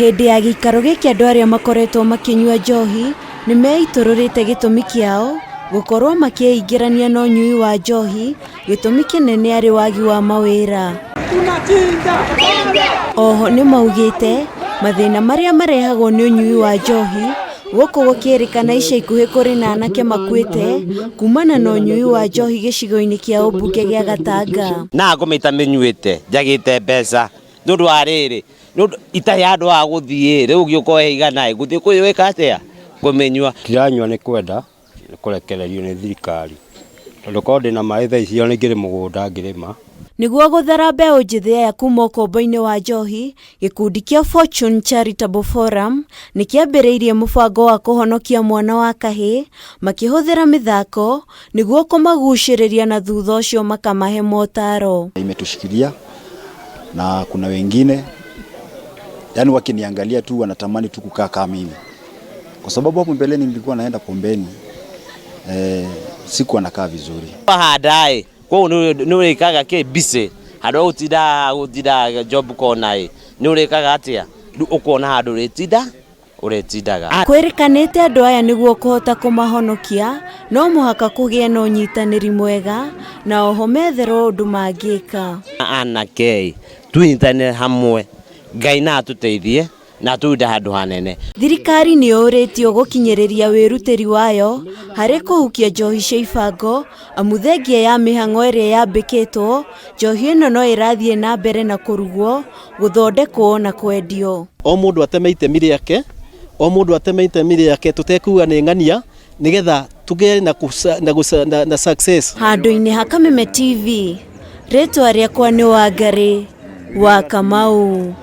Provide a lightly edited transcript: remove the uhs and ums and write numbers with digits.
Hĩndĩ ya gĩikaro gĩkĩ andũ arĩa makoretwo makĩnyua njohi nĩ meitũrũrĩte gĩtũmi kĩao gũkorwo makĩingĩrania na ũnyui wa njohi, gĩtũmi kĩnene arĩ wagi wa mawĩra. Oho nĩ maugĩte mathĩna marĩa marehagwo nĩ ũnyui wa njohi gũkũ gũkĩrĩkana ica ikuhĩ kũrĩ na anake makuĩte kumana na ũnyui wa njohi gĩcigo-inĩ kĩa ũmbunge gĩa Gatanga. Na ngũmĩta mĩnyuĩte njagĩte mbeca nũndũ wa rĩrĩ itarĩ andũ a gũthiĩ rĩu gĩũko igana gũthiĩ kwĩwĩka atĩa ngũmĩnyua. Tiranyua nĩ kwenda kũrekererio nĩ thirikari tondũ korwo ndĩna maĩ thaa icio nĩngĩrĩ mũgũnda ngĩrĩma. Nĩguo gũthara mbeũ njĩthĩ aya kuma ũkombo-inĩ wa njohi, gĩkundi kĩa Fortune Charitable Forum nĩ kĩambĩrĩirie mũbango wa kũhonokia mwana wa kahĩĩ makĩhũthĩra mĩthako nĩguo kũmagucĩrĩria na thutha ũcio makamahe motaro. Imetushikilia na kuna wengine yani wakiniangalia tu wanatamani tu kukaa kama mimi, kwa sababu hapo mbeleni nilikuwa naenda pombeni siku anakaa vizuri. Hadae kwa nuri kaga ke bise hado utida job konai nuri kaga atia ukona hado uretidaga. Kwĩrĩkanĩte andũ aya nĩguo kũhota kũmahonokia no mũhaka kũgĩe na ũnyitanĩri mwega na oho metherwo ũndũ mangĩka. Anake tunyitane hamwe Ngai na atuteithie na tude handũ hanene. Thirikari nĩ yũrĩtio gũkinyĩrĩria wĩrutĩri wayo harĩ kũhukia njohi cia ibango amu thengia ya mĩhang'o ĩrĩa yambĩkĩtwo, njohi ĩno no ĩrathiĩ na mbere na kũrugwo, gũthondekwo na kwendio. O mũndũ ateme itemi rĩake, o mũndũ ateme itemi rĩake, tũtekuga nĩ ng'ania nĩgetha tũgĩe na success. Handũ-inĩ ha Kameme TV, rĩtwa rĩakwa nĩ Wangari wa Kamau.